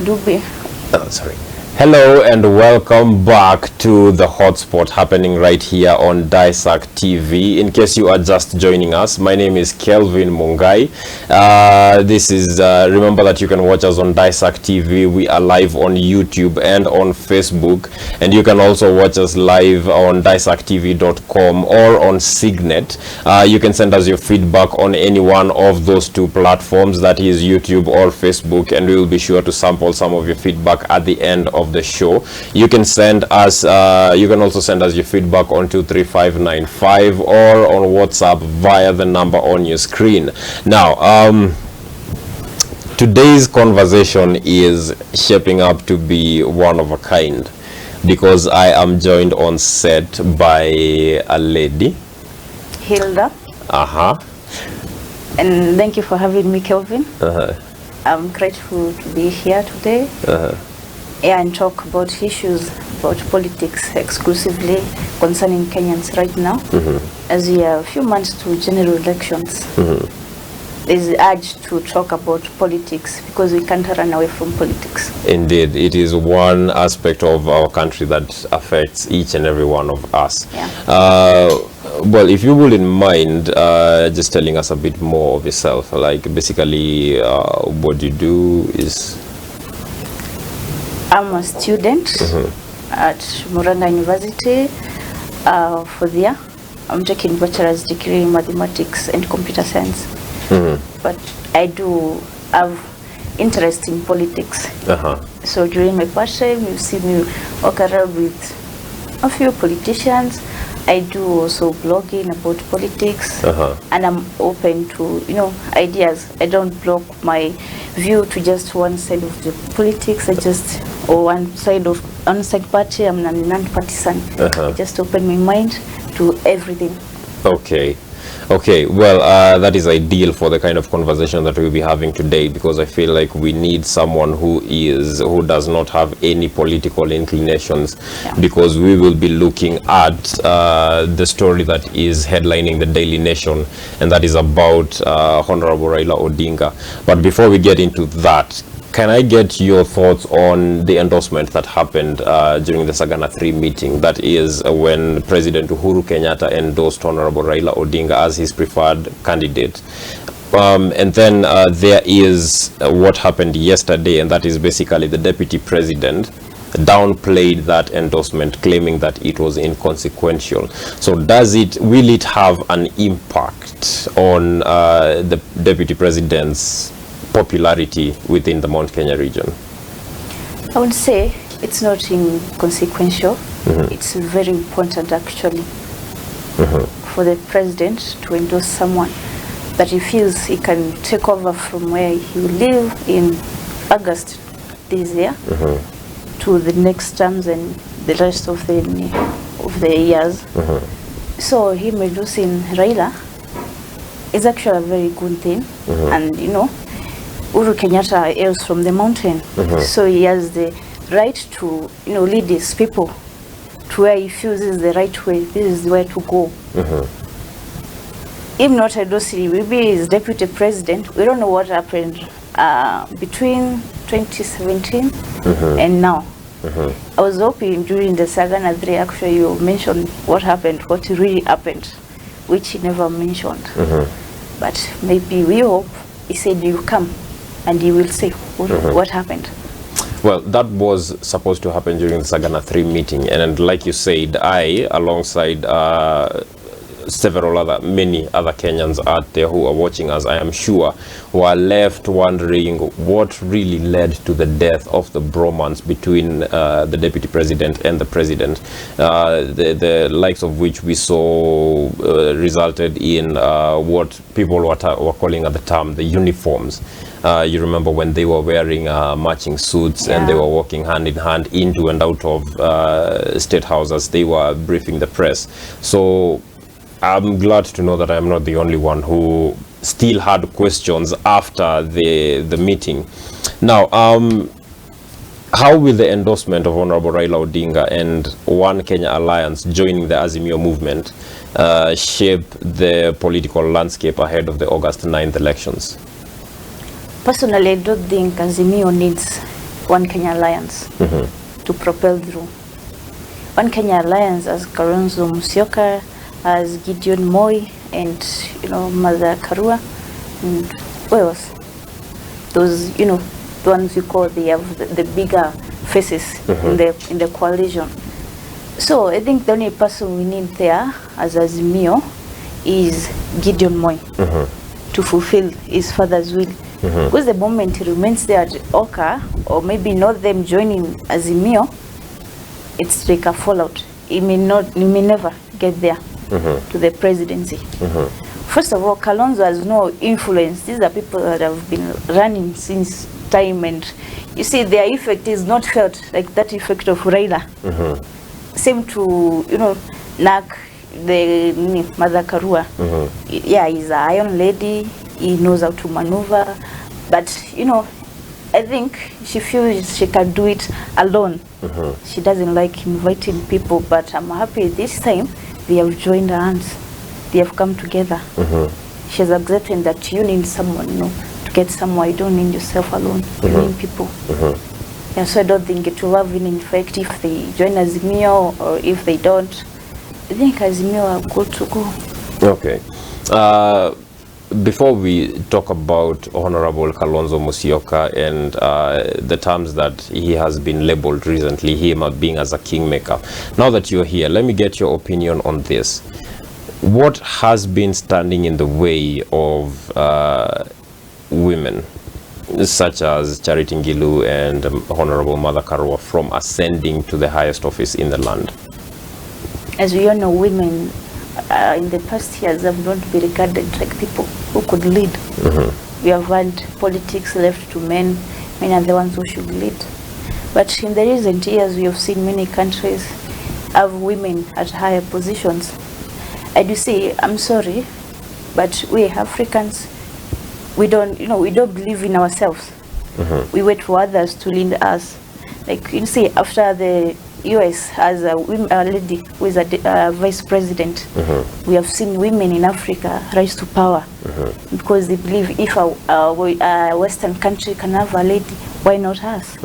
Dubi. Oh, sorry. Hello and welcome back to the Hotspot happening right here on DAESAKTV. In case you are just joining us, my name is Kelvin Mungai. Remember that you can watch us on DAESAKTV. We are live on YouTube and on Facebook, and you can also watch us live on DAESAKTV.com or on Signet. You can send us your feedback on any one of those two platforms, that is YouTube or Facebook, and we will be sure to sample some of your feedback at the end of the show. You can send us you can also send us your feedback on 23595 or on WhatsApp via the number on your screen. Now today's conversation is shaping up to be one of a kind, because I am joined on set by a lady, Hilda. And thank you for having me, Kelvin. I'm grateful to be here today. And talk about issues about politics exclusively concerning Kenyans right now, as we are a few months to general elections. There's the urge to talk about politics because we can't run away from politics. Indeed, it is one aspect of our country that affects each and every one of us. Well, if you wouldn't mind just telling us a bit more of yourself, like basically what you do is... I'm a student at Muranga University for the year. I'm taking bachelor's degree in mathematics and computer science. But I do have interest in politics. So during my part time, you see me walk around with a few politicians. I do also blogging about politics, and I'm open to ideas. I don't block my view to just one side of the politics. Or one side party. I'm a non-partisan. I just open my mind to everything. Okay, well, that is ideal for the kind of conversation that we'll be having today, because I feel like we need someone who does not have any political inclinations, because we will be looking at the story that is headlining the Daily Nation, and that is about Honorable Raila Odinga. But before we get into that, can I get your thoughts on the endorsement that happened during the Sagana 3 meeting? That is when President Uhuru Kenyatta endorsed Honorable Raila Odinga as his preferred candidate. And then there is what happened yesterday, and that is basically the Deputy President downplayed that endorsement, claiming that it was inconsequential. So will it have an impact on the Deputy President's popularity within the Mount Kenya region? I would say it's not inconsequential. It's very important actually for the president to endorse someone that he feels he can take over from where he will live in August this year to the next terms and the rest of the years. So him endorsing Raila is actually a very good thing, and Uhuru Kenyatta hails from the mountain, so he has the right to lead his people to where he feels is the right way. This is where to go. If not endorsing, maybe his deputy president. We don't know what happened between 2017 and now. I was hoping during the Sagana 3 actually you mentioned what happened, what really happened, which he never mentioned. But maybe we hope he said you come and you will say what happened. Well, that was supposed to happen during the Sagana 3 meeting, and like you said, I, alongside many other Kenyans out there who are watching us, I am sure, were left wondering what really led to the death of the bromance between the Deputy President and the President, the likes of which we saw resulted in what people were calling at the time the uniforms. You remember when they were wearing matching suits and they were walking hand in hand into and out of State House as they were briefing the press. So I'm glad to know that I'm not the only one who still had questions after the meeting. Now, how will the endorsement of Honorable Raila Odinga and One Kenya Alliance joining the Azimio movement shape the political landscape ahead of the August 9th elections? Personally, I don't think Azimio needs One Kenya Alliance to propel through. One Kenya Alliance as Kalonzo Musyoka, as Gideon Moi, and Mother Karua, and where else? Those the ones you call they have the bigger faces in the coalition. So I think the only person we need there as Azimio is Gideon Moi to fulfill his father's will. Because the moment he remains there at Oka, or maybe not them joining Azimio, it's like a fallout. He may never get there to the presidency. First of all, Kalonzo has no influence. These are people that have been running since time, and you see their effect is not felt like that effect of Raila. Same to Nak, the Mother Karua. Yeah, he's an iron lady. He knows how to maneuver, but I think she feels she can do it alone. She doesn't like inviting people, but I'm happy this time they have joined her hands. They have come together. She has accepted that you need someone, to get somewhere. You don't need yourself alone. You need people. Yeah, so I don't think it will have an effect if they join Azimio or if they don't. I think Azimio are good to go. Okay. Before we talk about Honorable Kalonzo Musyoka and the terms that he has been labeled recently, him being as a kingmaker, now that you're here, let me get your opinion on this. What has been standing in the way of women, such as Charity Ngilu and Honorable Mother Karua, from ascending to the highest office in the land? As we all know, women in the past years have not been regarded like people who could lead. We have had politics left to men. Men are the ones who should lead. But in the recent years, we have seen many countries have women at higher positions. I do say, I'm sorry, but we Africans, we don't believe in ourselves. We wait for others to lead us. Like you see, after the US has a lady who is a vice president, we have seen women in Africa rise to power because they believe if a Western country can have a lady, why not us?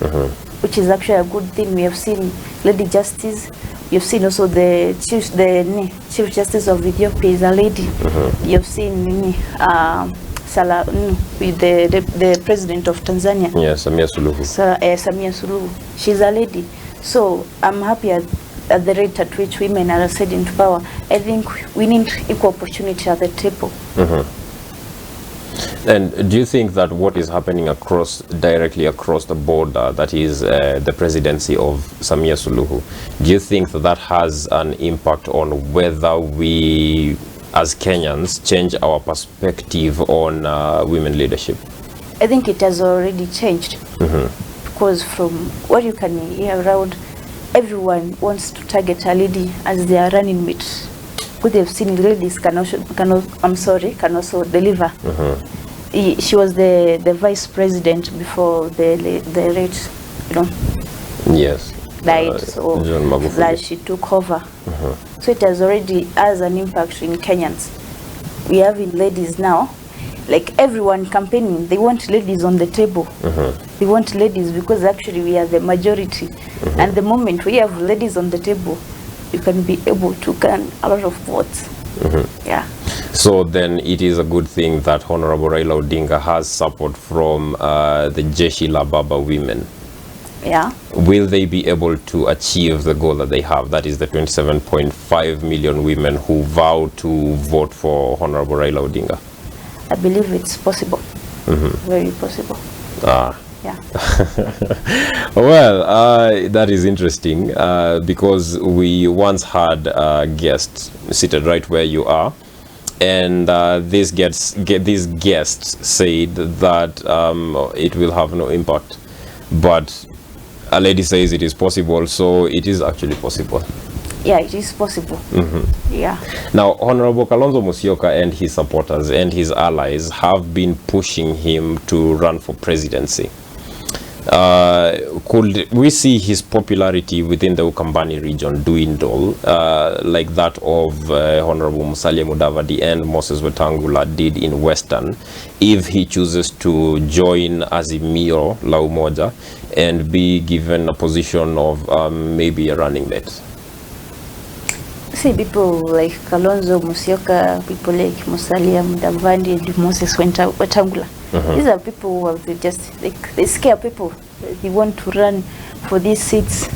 Which is actually a good thing. We have seen Lady Justice. You've seen also the Chief Justice of Ethiopia is a lady. You've seen with the President of Tanzania. Yes, Samia Suluhu. Samia Suluhu. She's a lady. So I'm happy at the rate at which women are ascending to power. I think we need equal opportunity at the table. And do you think that what is happening directly across the border, that is the presidency of Samia Suluhu, do you think that has an impact on whether we as Kenyans change our perspective on women leadership? I think it has already changed. Because from what you can hear around, everyone wants to target a lady as their running mate. Because they've seen ladies can also deliver. She was the vice president before the late, yes, died. So that she took over. So it has an impact in Kenyans. We have ladies now. Like everyone campaigning, they want ladies on the table. They want ladies because actually we are the majority. And the moment we have ladies on the table, you can be able to gain a lot of votes. Yeah. So then it is a good thing that Honorable Raila Odinga has support from the Jeshi la Baba women. Yeah. Will they be able to achieve the goal that they have? That is the 27.5 million women who vow to vote for Honorable Raila Odinga. I believe it's possible. Very possible. Yeah. Well, that is interesting because we once had a guest seated right where you are, and these guests said that it will have no impact, but a lady says it is possible, so it is actually possible. Yeah, it is possible. Yeah. Now, Honorable Kalonzo Musyoka and his supporters and his allies have been pushing him to run for presidency. could we see his popularity within the Ukambani region dwindle like that of Honorable Musalia Mudavadi and Moses Wetangula did in Western, if he chooses to join Azimio la Umoja and be given a position of maybe a running mate? See, people like Kalonzo, Musyoka, people like Musalia Mudavadi and Moses Wetangula. These are people who have they scare people. They want to run for these seats,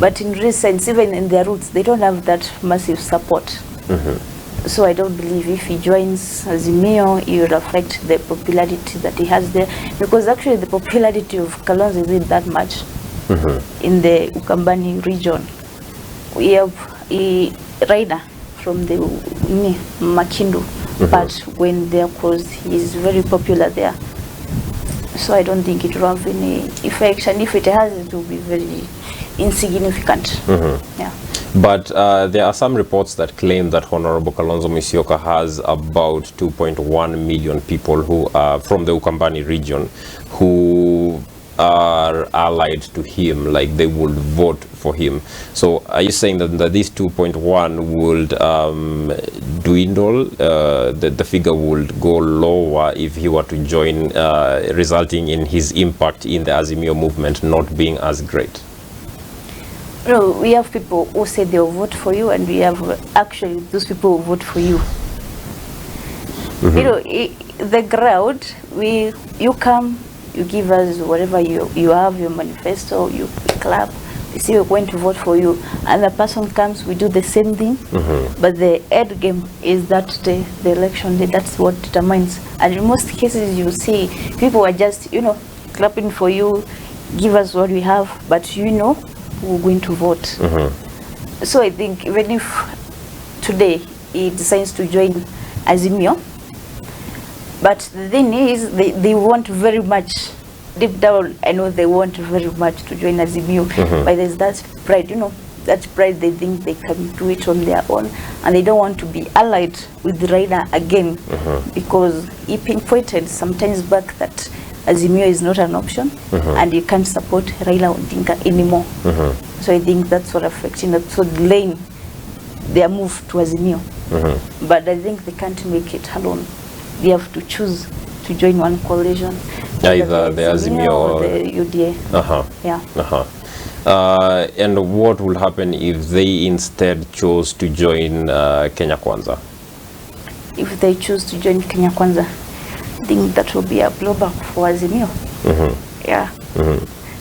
but in recent, even in their roots, they don't have that massive support. So I don't believe if he joins Azimio, it will affect the popularity that he has there, because actually the popularity of Kalonzo isn't that much in the Ukambani region. We have a rider from the Makindu, but when they're closed, he's very popular there. So I don't think it will have any effect, and if it has, it will be very insignificant. Yeah. But there are some reports that claim that Honorable Kalonzo Musyoka has about 2.1 million people who are from the Ukambani region who are allied to him, like they would vote for him. So are you saying that these 2.1 would dwindle, the figure would go lower if he were to join, resulting in his impact in the Azimio movement not being as great? No, we have people who say they'll vote for you, and we have actually those people who vote for you. You know, the crowd, you come, you give us whatever you have, your manifesto, you clap, you say we're going to vote for you, and the person comes, we do the same thing, but the end game is that day, the election day, that's what determines. And in most cases you see people are just, clapping for you, give us what we have, but we're going to vote. So I think even if today he decides to join Azimio, but the thing is, they want very much, deep down, I know they want very much to join Azimio, but there's that pride, that pride, they think they can do it on their own, and they don't want to be allied with Raila again, because he pinpointed sometimes back that Azimio is not an option, and you can't support Raila Odinga anymore. So I think that's what affecting, that's what delaying their move to Azimio. But I think they can't make it alone. They have to choose to join one coalition, either the Azimio or the UDA. And what will happen if they instead chose to join Kenya Kwanza? If they choose to join Kenya Kwanza, I think that will be a blowback for Azimio.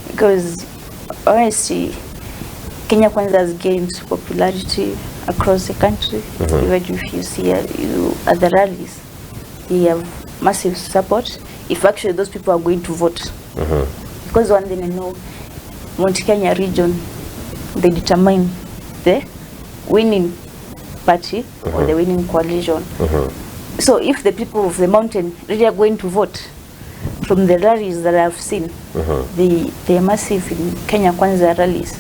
Because honestly, Kenya Kwanza has gained popularity across the country. Even if you see at the rallies, they have massive support. If actually those people are going to vote, because one thing I know, Mount Kenya region, they determine the winning party or the winning coalition. So if the people of the mountain really are going to vote, from the rallies that I've seen, they are massive in Kenya Kwanza rallies.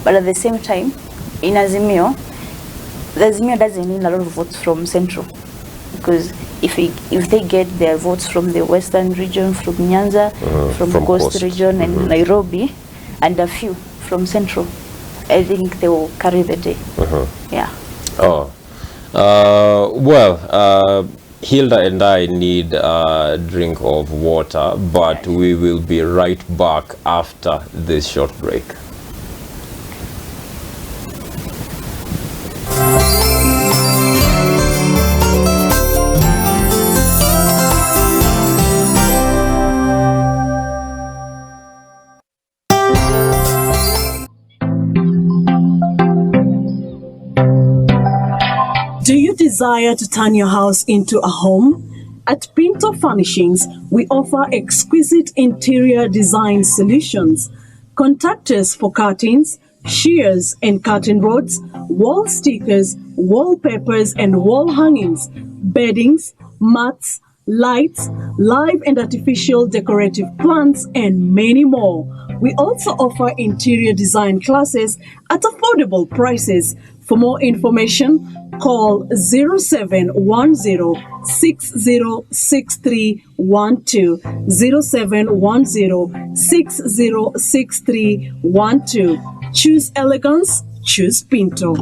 But at the same time, in Azimio, the Azimio doesn't need a lot of votes from Central, because if they get their votes from the Western region, from Nyanza, from the Coast region and Nairobi, and a few from Central, I think they will carry the day. Hilda and I need a drink of water, but we will be right back after this short break. Do you desire to turn your house into a home? At Pinto Furnishings, we offer exquisite interior design solutions. Contact us for curtains, shears and curtain rods, wall stickers, wallpapers and wall hangings, beddings, mats, lights, live and artificial decorative plants, and many more. We also offer interior design classes at affordable prices. For more information, call 0710-606312, 0710-606312. Choose elegance, choose Pinto.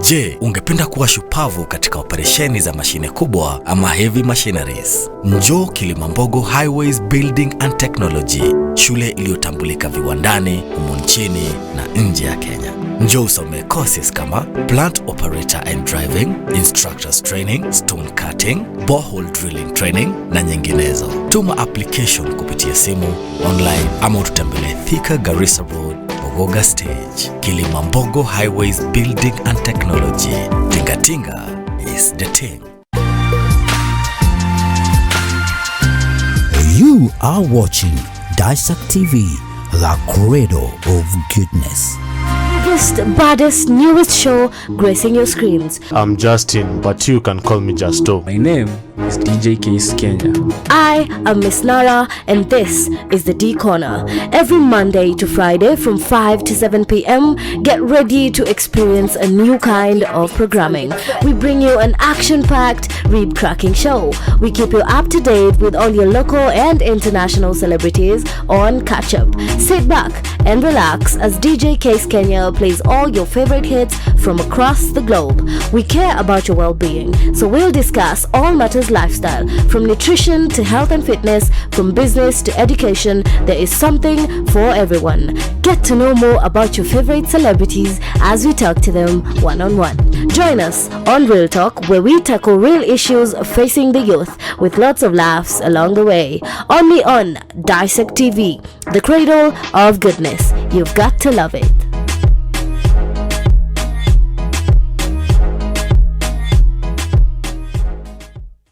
Je, ungependa kuwa shupavu katika operesheni za mashine kubwa ama heavy machineries? Njoo Kilimambogo Highways Building and Technology, shule iliyotambulika viwandani, humu nchini na nje ya Kenya. Njoo usome courses kama plant operator and driving, instructors training, stone cutting, borehole drilling training na nyinginezo. Tuma application kupitia simu, online ama ututembelee Thika Garissa Road, Bogoga Stage. Kilimambogo Highways Building and Technology. Tinga is the thing. You are watching DAESAKTV, the cradle of goodness. Biggest, baddest, newest show gracing your screens. I'm Justin, but you can call me Justo. My name is DJ Case Kenya. I am Miss Nara, and this is the D Corner. Every Monday to Friday from 5 to 7 p.m. Get ready to experience a new kind of programming. We bring you an action-packed, rib-cracking show. We keep you up to date with all your local and international celebrities on Catch Up. Sit back and relax as DJ Case Kenya plays all your favorite hits from across the globe. We care about your well-being, so we'll discuss all matters lifestyle, from nutrition to health and fitness, from business to education. There is something for everyone. Get to know more about your favorite celebrities as we talk to them one-on-one. Join us on Real Talk, where we tackle real issues facing the youth with lots of laughs along the way. Only on DAESAKTV, the cradle of goodness. You've got to love it.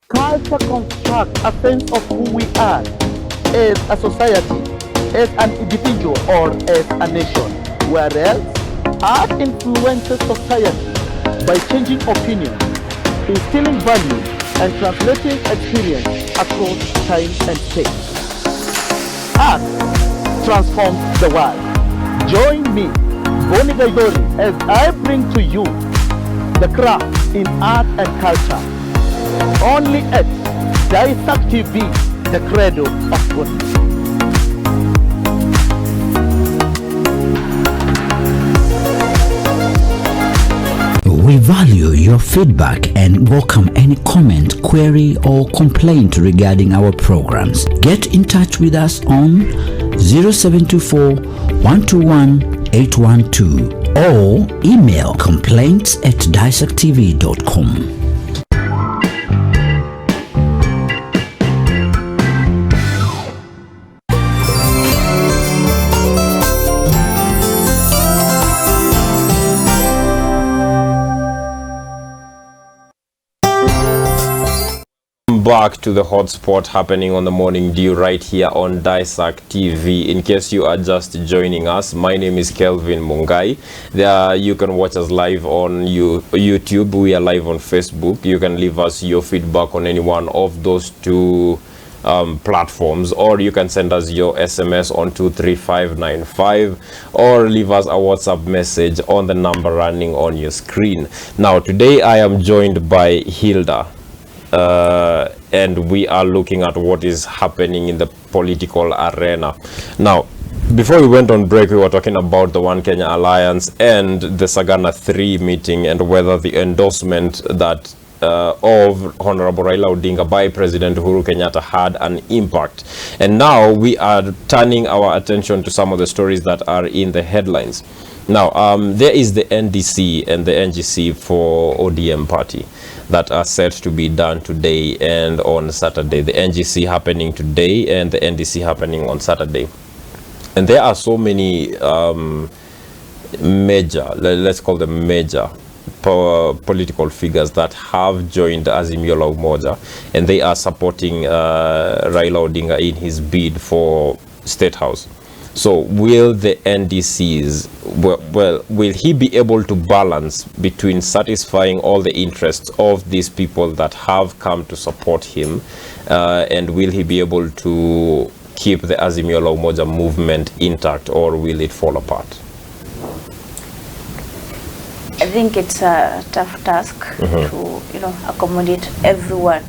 Culture constructs a sense of who we are as a society, as an individual, or as a nation. Whereas art influences society by changing opinions, instilling values, and translating experience across time and space. Art transforms the world. Join me, Boni Gaidori, as I bring to you the craft in art and culture. Only at DAESAKTV, the cradle of goodness. We value your feedback and welcome any comment, query, or complaint regarding our programs. Get in touch with us on 0724 121 812 or email complaints@daesaktv.com. Back to the hotspot happening on the morning dew right here on DAESAKTV. In case you are just joining us, my name is Kelvin Mungai. There you can watch us live on YouTube. We are live on Facebook. You can leave us your feedback on any one of those two platforms, or you can send us your SMS on 23595, or leave us a WhatsApp message on the number running on your screen. Now today I am joined by Hilda. And we are looking at what is happening in the political arena. Now, before we went on break, we were talking about the One Kenya Alliance and the Sagana 3 meeting, and whether the endorsement that of Honorable Raila Odinga by President Uhuru Kenyatta had an impact. And now we are turning our attention to some of the stories that are in the headlines. Now, there is the NDC and the NGC for ODM party that are set to be done today and on Saturday. The NGC happening today and the NDC happening on Saturday. And there are so many major, let's call them major political figures that have joined Azimio la Umoja, and they are supporting Raila Odinga in his bid for State House. So will the NDCs, well, will he be able to balance between satisfying all the interests of these people that have come to support him, and will he be able to keep the Azimio la Umoja movement intact, or will it fall apart? think it's a tough task to, accommodate everyone.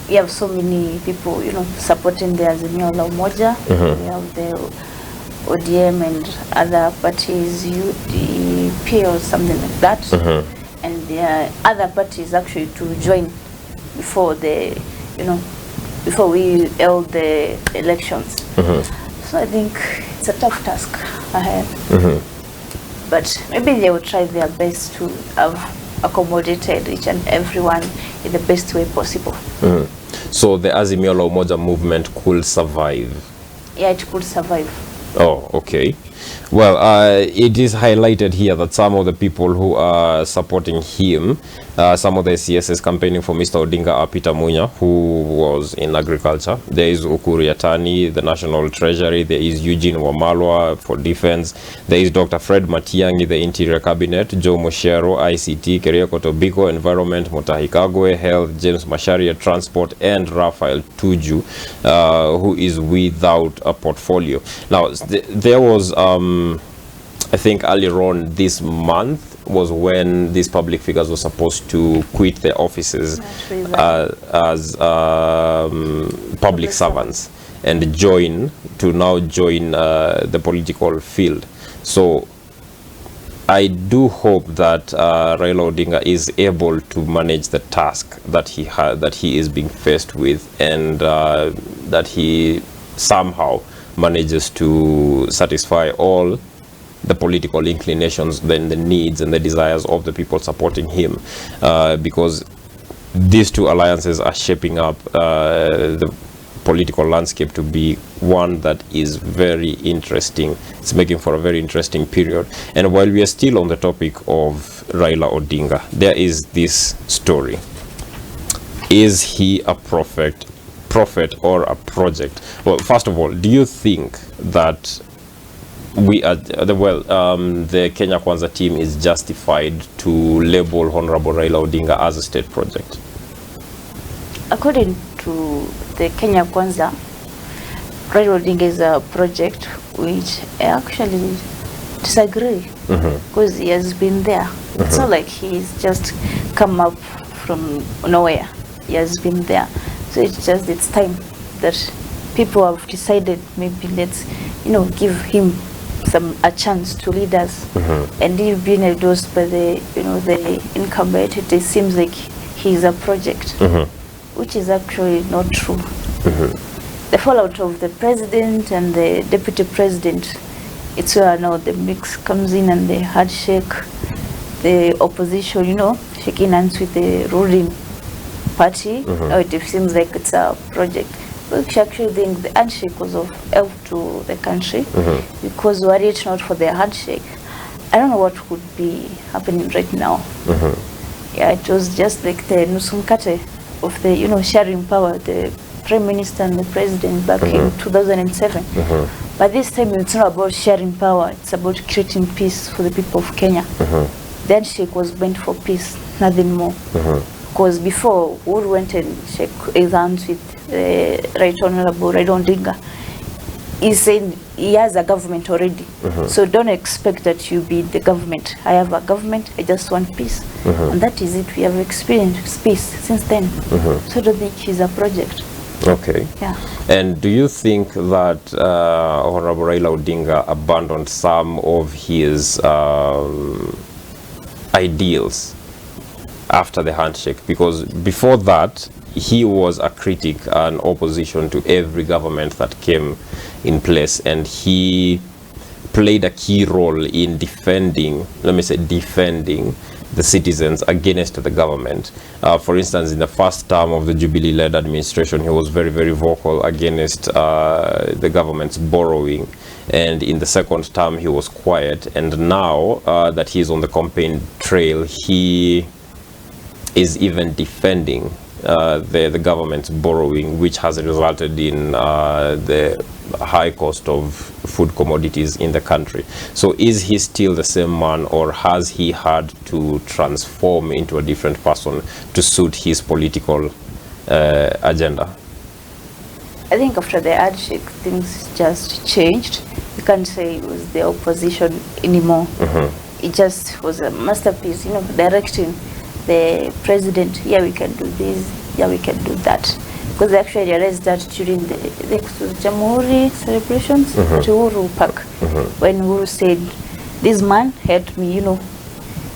You have so many people, supporting the Azimio la Umoja. We have the ODM and other parties, UDP or something like that. And there are other parties actually to join before before we held the elections. So I think it's a tough task ahead. But maybe they will try their best to have accommodated each and everyone in the best way possible. So the Azimio la Umoja movement could survive? Yeah, it could survive. Oh, okay. Well, it is highlighted here that some of the people who are supporting him, some of the CSS campaigning for Mr. Odinga are Peter Munya, who was in agriculture. There is Ukuri Yatani, the National Treasury. There is Eugene Wamalwa for defense. There is Dr. Fred Matiang'i, the Interior Cabinet. Joe Moshero, ICT. Keriako Tobiko, Environment. Mutahi Kagwe, Health. James Macharia, Transport. And Raphael Tuju, who is without a portfolio. Now, there was... I think earlier on this month was when these public figures were supposed to quit their offices as public servants and now join the political field. So I do hope that Raila Odinga is able to manage the task that he is being faced with, and that he somehow manages to satisfy all the political inclinations, then the needs and the desires of the people supporting him, because these two alliances are shaping up the political landscape to be one that is very interesting. It's making for a very interesting period. And while we are still on the topic of Raila Odinga, there is this story. Is he a prophet or a project? Well, first of all, do you think that the Kenya Kwanza team is justified to label Honorable Raila Odinga as a state project? According to the Kenya Kwanza, Raila Odinga is a project which I actually disagree, because he has been there. It's not like he's just come up from nowhere. He has been there. So it's time that people have decided, maybe let's give him a chance to lead us. And he's been endorsed by the incumbent. It seems like he's a project, which is actually not true. The fallout of the president and the deputy president, it's where now the mix comes in, and the handshake, the opposition, shaking hands with the ruling party. Now it seems like it's a project. We actually think the handshake was of help to the country, because were it not for the handshake, I don't know what would be happening right now. Yeah, it was just like the Nusumkate of the sharing power, the prime minister and the president back in 2007. But this time it's not about sharing power, it's about creating peace for the people of Kenya. The handshake was meant for peace, nothing more. Because before, we went and shake his hands with Right Honorable Raila Odinga. He said he has a government already. So don't expect that you be the government. I have a government, I just want peace. And that is it. We have experienced peace since then. So I don't think he's a project. Okay. Yeah. And do you think that Honorable Raila Odinga abandoned some of his ideals after the handshake? Because before that, he was a critic and opposition to every government that came in place, and he played a key role in defending the citizens against the government. For instance, in the first term of the Jubilee-led administration, he was very, very vocal against the government's borrowing. And in the second term, he was quiet. And now that he's on the campaign trail, he is even defending the government's borrowing, which has resulted in the high cost of food commodities in the country. So is he still the same man, or has he had to transform into a different person to suit his political agenda? I think after the handshake, things just changed. You can't say it was the opposition anymore. it just was a masterpiece, directing the president, yeah, we can do this, yeah, we can do that. Because they actually realized that during the Jamhuri celebrations at Uhuru Park, when Uhuru said, this man helped me,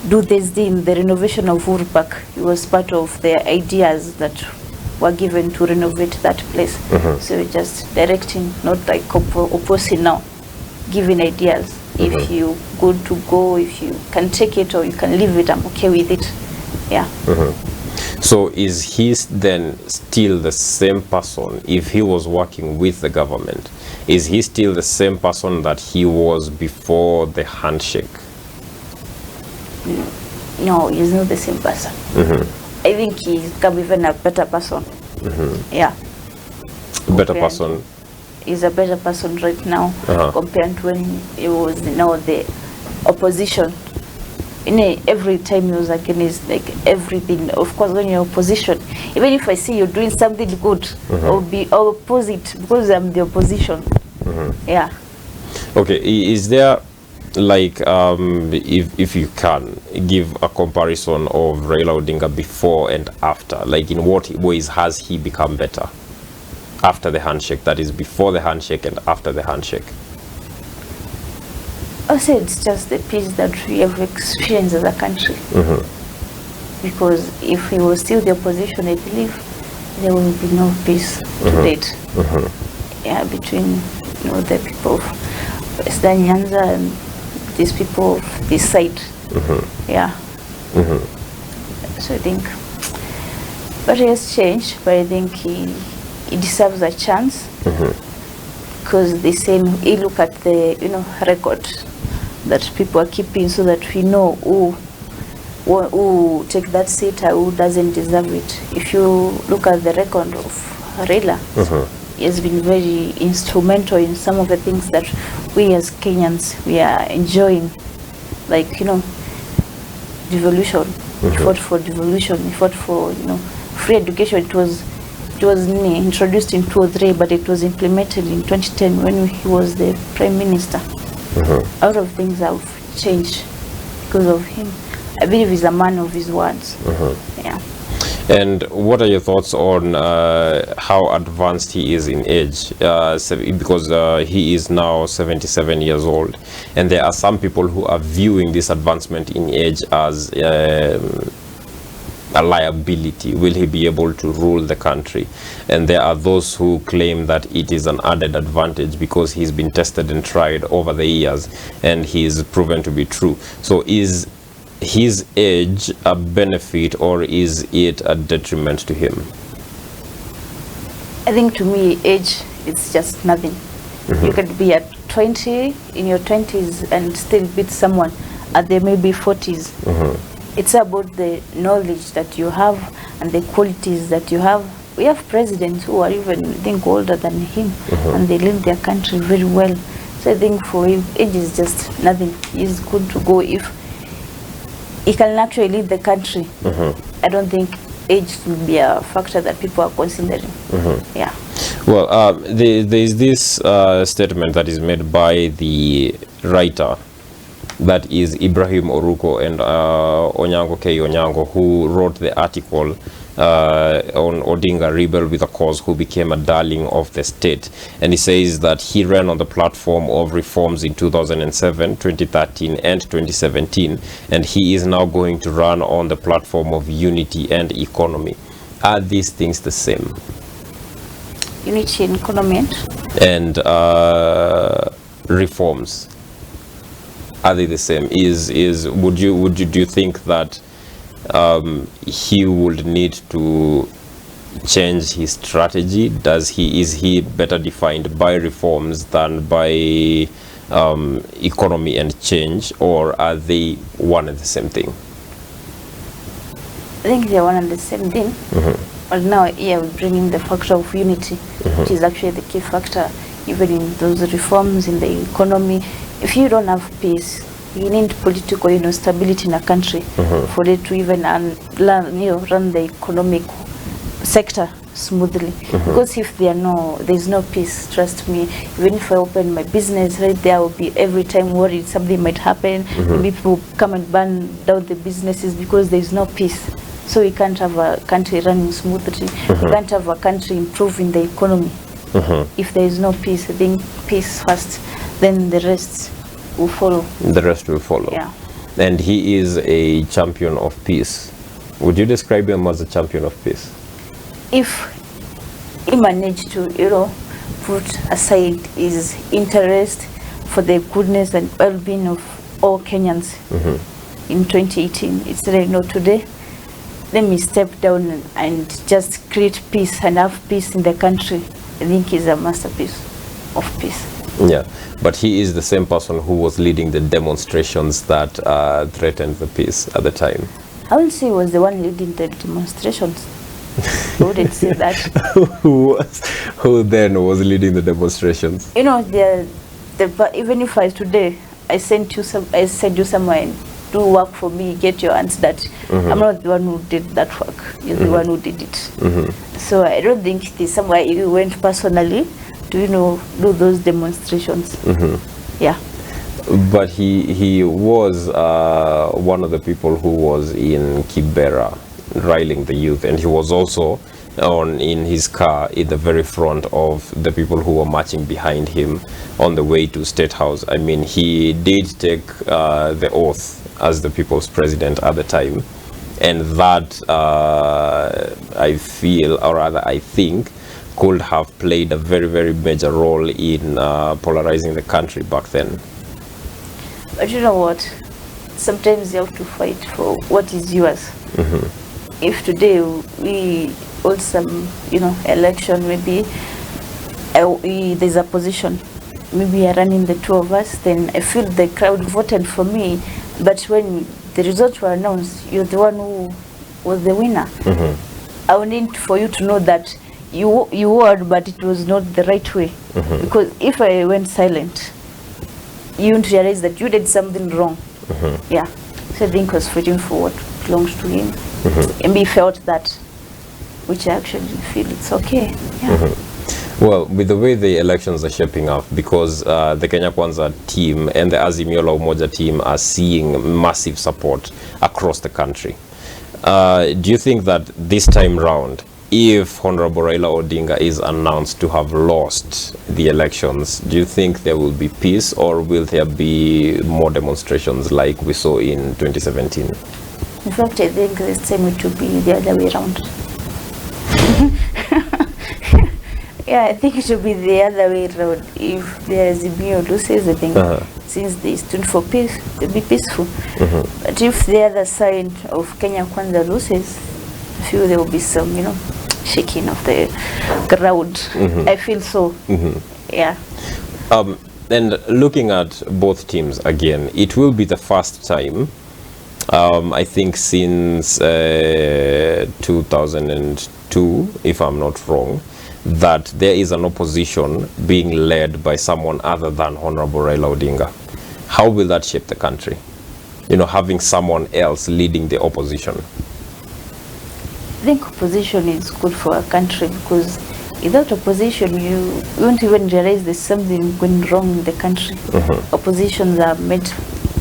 do this thing, the renovation of Uhuru Park. It was part of the ideas that were given to renovate that place. So just directing, not like opposing now, giving ideas. If you good to go, if you can take it or you can leave it, I'm okay with it. Yeah. So is he then still the same person if he was working with the government? Is he still the same person that he was before the handshake? No, he's not the same person. I think he's become even a better person. Yeah. Better person? He's a better person right now compared to when he was the opposition. Every time he was against everything. Of course, when you're opposition, even if I see you're doing something good, I'll oppose it because I'm the opposition. Yeah. Okay. Is there if you can give a comparison of Raila Odinga before and after, in what ways has he become better after the handshake? That is before the handshake and after the handshake. I say it's just the peace that we have experienced as a country. Because if he was still the opposition, I believe there will be no peace to date. Yeah, between the people of Western Nyanza and these people of this side. Yeah. So I think, but he has changed. But I think he deserves a chance. Because they say he look at the record that people are keeping, so that we know who take that seat or who doesn't deserve it. If you look at the record of Raila, he has been very instrumental in some of the things that we as Kenyans we are enjoying, devolution. He fought for devolution. He fought for free education. It was introduced in 2003, but it was implemented in 2010 when he was the Prime Minister. A lot of things have changed because of him. I believe he's a man of his words. Yeah. And what are your thoughts on how advanced he is in age? Because he is now 77 years old, and there are some people who are viewing this advancement in age as a liability. Will he be able to rule the country? And there are those who claim that it is an added advantage because he's been tested and tried over the years and he's proven to be true. So is his age a benefit or is it a detriment to him? I think to me age is just nothing. You could be at 20 in your 20s and still beat someone at their maybe 40s. It's about the knowledge that you have and the qualities that you have. We have presidents who are even, I think, older than him, and they lead their country very well. So I think for him, age is just nothing. He's good to go if he can actually lead the country. I don't think age will be a factor that people are considering. Yeah. Well, there is this statement that is made by the writer, that is Ibrahim Oruko and Onyango K. Onyango, who wrote the article on Odinga, rebel with a cause, who became a darling of the state. And he says that he ran on the platform of reforms in 2007, 2013 and 2017, and he is now going to run on the platform of unity and economy. Are these things the same? Unity and economy and reforms, are they the same? Would you think that he would need to change his strategy? Is he better defined by reforms than by economy and change, or are they one and the same thing? I think they're one and the same thing. But now we're bringing the factor of unity, which is actually the key factor, even in those reforms in the economy. If you don't have peace, you need political stability in a country for it to even run the economic sector smoothly. Because if there's no peace, trust me, even if I open my business right there, I will be every time worried something might happen. Maybe people come and burn down the businesses because there's no peace. So we can't have a country running smoothly. We can't have a country improving the economy. If there is no peace, I think peace first, then the rest will follow. The rest will follow. Yeah. And he is a champion of peace. Would you describe him as a champion of peace? If he managed to, put aside his interest for the goodness and well-being of all Kenyans in 2018, it's like, today, let me step down and just create peace and have peace in the country. I think he's a masterpiece of peace. Yeah, but he is the same person who was leading the demonstrations that threatened the peace at the time. I would say he was the one leading the demonstrations. I wouldn't say that. Who then was leading the demonstrations? Even if I send you somewhere and do work for me, get your hands dirty. I'm not the one who did that work. You're the one who did it. So I don't think there's somewhere you went personally to do those demonstrations. Yeah. But he was one of the people who was in Kibera riling the youth, and he was also in his car in the very front of the people who were marching behind him on the way to State House. I mean, he did take the oath as the people's president at the time, and that I feel, or rather I think, could have played a very, very major role in polarizing the country back then. But you know what? Sometimes you have to fight for what is yours. If today we hold some, election, maybe there's a position, maybe we are running the two of us, then I feel the crowd voted for me. But when the results were announced, you're the one who was the winner. I would need for you to know that you won, but it was not the right way. Because if I went silent, you wouldn't realize that you did something wrong. Yeah. So I think I was fighting for what belongs to him. And he felt that, which I actually feel it's okay. Yeah. Well, with the way the elections are shaping up, because the Kenya Kwanza team and the Azimio la Umoja team are seeing massive support across the country, do you think that this time round, if Honorable Raila Odinga is announced to have lost the elections, do you think there will be peace, or will there be more demonstrations like we saw in 2017? In fact, I think this time it will be the other way around. Yeah, I think it will be the other way around. If the Azimio loses, I think since they stood for peace, they'll be peaceful. But if the other side of Kenya Kwanza loses, I feel there will be some, shaking of the crowd. I feel so. Yeah. And looking at both teams again, it will be the first time, I think since 2002, if I'm not wrong, that there is an opposition being led by someone other than Honorable Raila Odinga. How will that shape the country? Having someone else leading the opposition. I think opposition is good for a country, because without opposition, you won't even realize there's something going wrong in the country. Oppositions are meant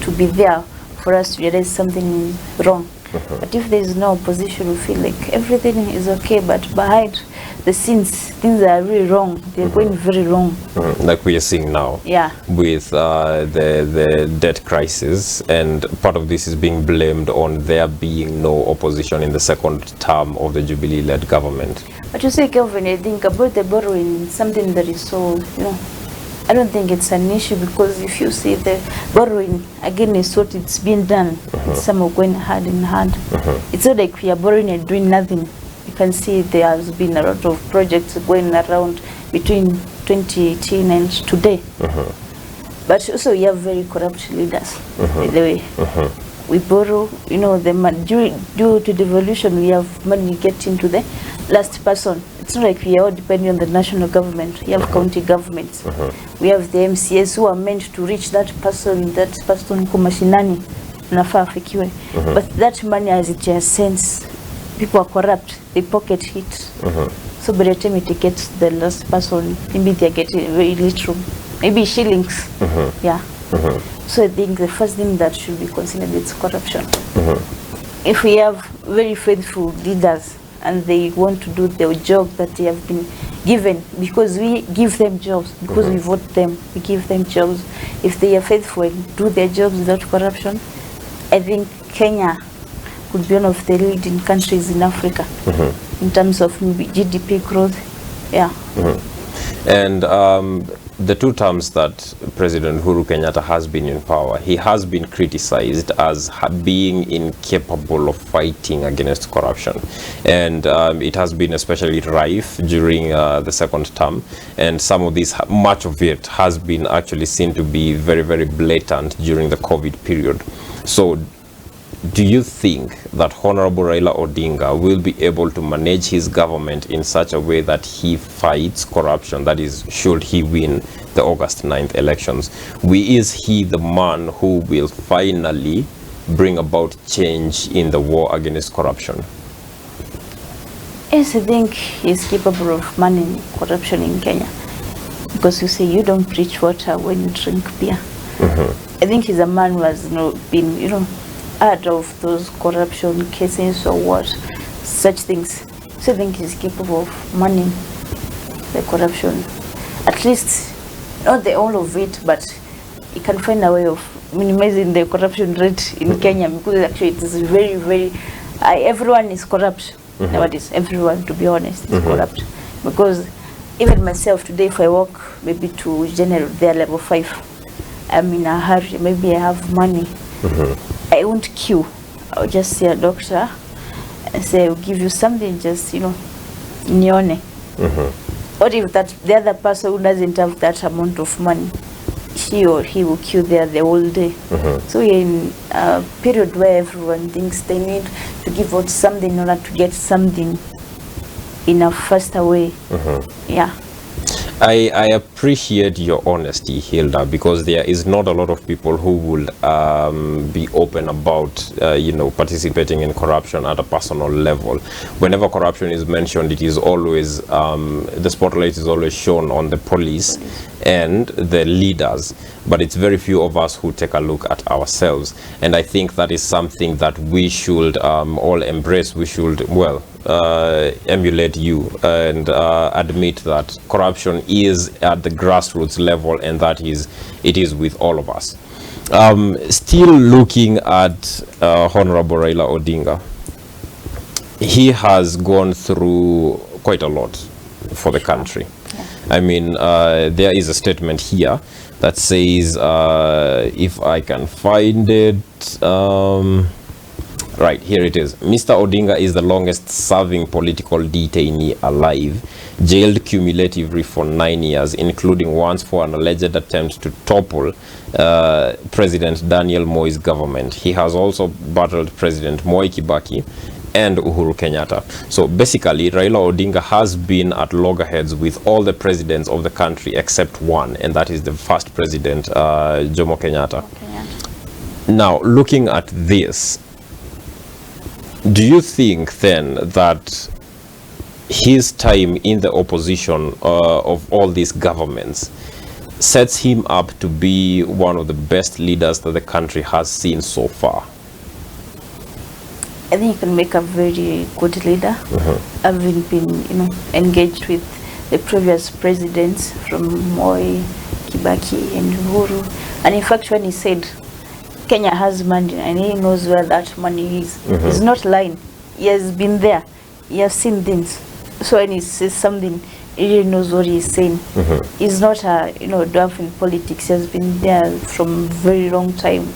to be there for us to realize something is wrong. But if there is no opposition, we feel like everything is okay, but behind the scenes, things are really wrong. They're going very wrong. Like we are seeing now. Yeah. With the debt crisis, and part of this is being blamed on there being no opposition in the second term of the Jubilee-led government. But you say, Kelvin, I think about the borrowing, something that is so, I don't think it's an issue, because if you see the borrowing, again, is what it's been done. Some are going hard and hard. It's not like we are borrowing and doing nothing. You can see there has been a lot of projects going around between 2018 and today. But also we have very corrupt leaders, by the way. We borrow, the money. Due to devolution, we have money getting to the last person. It's not like we are all depending on the national government. We have county governments. We have the MCAs who are meant to reach that person who mashinani nafaa afikiwe. But that money, as it just sense, people are corrupt. They pocket it. So by the time it gets the last person, maybe they're getting very little, maybe shillings. Yeah. So I think the first thing that should be considered is corruption. If we have very faithful leaders and they want to do their job that they have been given, because we give them jobs, because we vote them, we give them jobs. If they are faithful and do their jobs without corruption, I think Kenya could be one of the leading countries in Africa in terms of maybe GDP growth. Yeah. And the 2 terms that President Uhuru Kenyatta has been in power, he has been criticized as being incapable of fighting against corruption. And it has been especially rife during the 2nd term. And some of this, much of it has been actually seen to be very, very blatant during the COVID period. So do you think that Honorable Raila Odinga will be able to manage his government in such a way that he fights corruption, that is, should he win the August 9th elections? Is he the man who will finally bring about change in the war against corruption? Yes, I think he's capable of managing corruption in Kenya. Because you say you don't preach water when you drink beer. I think he's a man who has been, out of those corruption cases or what, such things. So I think he's capable of managing the corruption. At least, not all of it, but he can find a way of minimizing the corruption rate in Kenya, because actually it is very, very, everyone is corrupt. Nowadays, everyone, to be honest, is corrupt. Because even myself today, if I walk maybe to general, they're level 5, I'm in a hurry, maybe I have money. I won't queue. I'll just see a doctor and say, I'll give you something, just, nione. What if the other person who doesn't have that amount of money, she or he will queue there the whole day? So we're in a period where everyone thinks they need to give out something in order to get something in a faster way. Yeah. I appreciate your honesty, Hilda, because there is not a lot of people who will be open about, participating in corruption at a personal level. Whenever corruption is mentioned, it is always, the spotlight is always shown on the police and the leaders, but it's very few of us who take a look at ourselves. And I think that is something that we should all embrace. We should, emulate you and admit that corruption is at the grassroots level, and that it is with all of us. Still looking at Honorable Raila Odinga, he has gone through quite a lot for the country. I mean, there is a statement here that says, if I can find it, right, here it is. Mr. Odinga is the longest serving political detainee alive, jailed cumulatively for 9 years, including once for an alleged attempt to topple President Daniel Moi's government. He has also battled President Moi Kibaki and Uhuru Kenyatta. So basically, Raila Odinga has been at loggerheads with all the presidents of the country except one, and that is the first president, Jomo Kenyatta. Now, looking at this, do you think then that his time in the opposition of all these governments sets him up to be one of the best leaders that the country has seen so far? I think he can make a very good leader. Having been, engaged with the previous presidents from Moi, Kibaki, and Uhuru. And in fact, when he said Kenya has money and he knows where that money is, he's not lying. He has been there. He has seen things. So when he says something, he really knows what he's saying. He's not a dwarf in politics. He has been there from a very long time.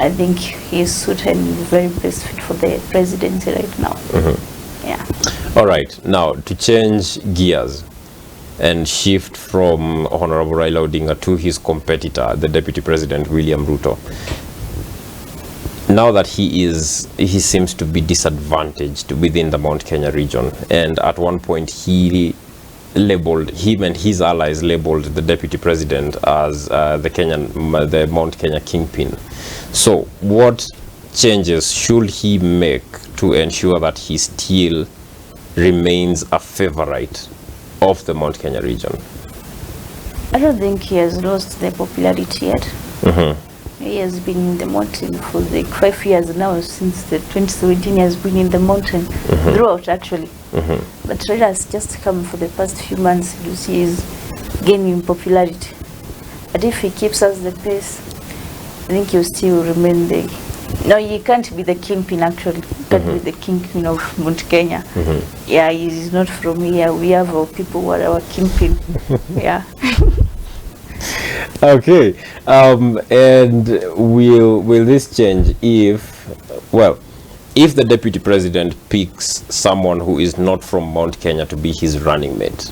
I think he's suited and very best fit for the presidency right now. Yeah. All right. Now, to change gears and shift from Honorable Raila Odinga to his competitor, the Deputy President William Ruto. Now that he seems to be disadvantaged within the Mount Kenya region, and at one point him and his allies labeled the Deputy President as the Mount Kenya kingpin. So what changes should he make to ensure that he still remains a favorite of the Mount Kenya region? I don't think he has lost the popularity yet. He has been in the mountain for the 5 years now, since the 2017 he has been in the mountain, throughout actually. But Raila has just come for the past few months. You see he's gaining popularity. But if he keeps us the pace, I think he'll still remain the... No, he can't be the kingpin actually. He can't be the kingpin of Mount Kenya. Yeah, he's not from here. We have our people who are our kingpin. Yeah. Okay, and will this change if, well, if the deputy president picks someone who is not from Mount Kenya to be his running mate,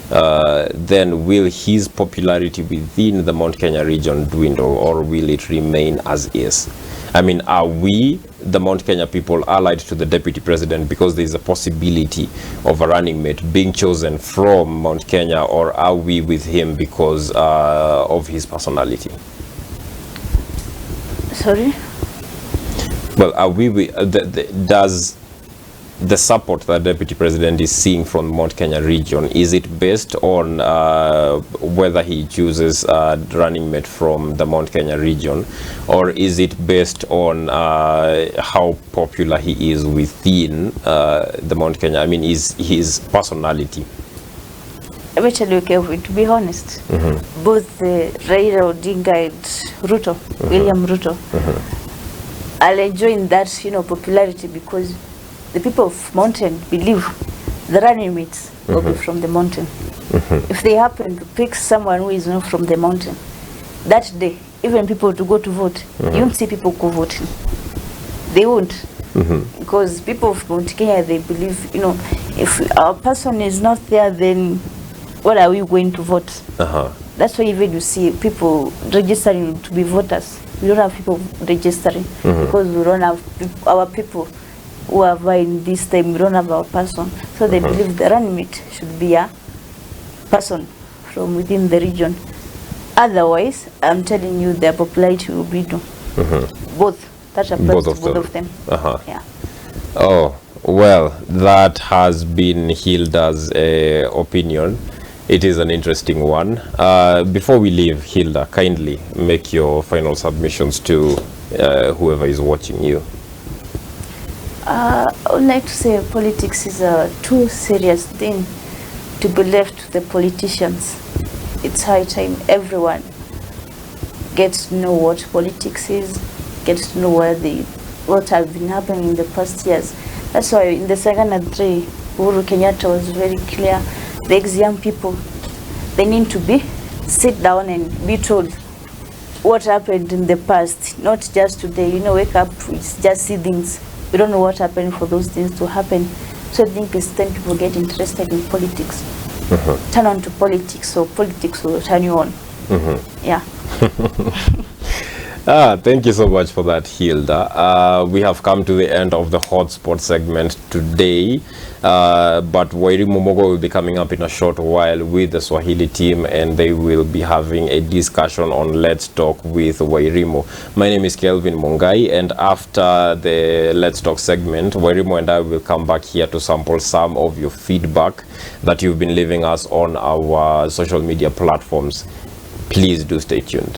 then will his popularity within the Mount Kenya region dwindle, or will it remain as is? I mean, are we, the Mount Kenya people, allied to the deputy president because there is a possibility of a running mate being chosen from Mount Kenya, or are we with him because of his personality? Sorry? Well, are we with, does the support that deputy president is seeing from Mount Kenya region, is it based on whether he chooses a running mate from the Mount Kenya region, or is it based on how popular he is within the Mount Kenya? I mean, is his personality? Let me tell you, Kelvin, to be honest, both the Raila Odinga and Ruto, William Ruto, I'll enjoy that, you know, popularity, because the people of mountain believe the running mates will be from the mountain. If they happen to pick someone who is not from the mountain, that day, even people to go to vote, you won't see people go voting. They won't. Because people of Mount Kenya, they believe, you know, if our person is not there, then what are we going to vote? That's why even you see people registering to be voters. We don't have people registering because we don't have our people who are vying this time. We don't have our person. So they believe the running mate should be a person from within the region. Otherwise, I'm telling you, their popularity will be no. Both. That applies to both of them. Yeah. Oh, well, that has been Hilda's opinion. It is an interesting one. Before we leave, Hilda, kindly make your final submissions to whoever is watching you. I would like to say politics is a too serious thing to be left to the politicians. It's high time everyone gets to know what politics is, gets to know what has been happening in the past years. That's why in the second and three, Uhuru Kenyatta was very clear. The young people, they need to sit down and be told what happened in the past, not just today. You know, wake up, it's just see things. We don't know what happened for those things to happen. So I think it's time people get interested in politics. Turn on to politics, so politics will turn you on. Yeah. Thank you so much for that, Hilda. We have come to the end of the Hotspot segment today, but Wairimu Mogo will be coming up in a short while with the Swahili team, and they will be having a discussion on Let's Talk with Wairimu. My name is Kelvin Mungai, and after the Let's Talk segment, Wairimu and I will come back here to sample some of your feedback that you've been leaving us on our social media platforms. Please do stay tuned.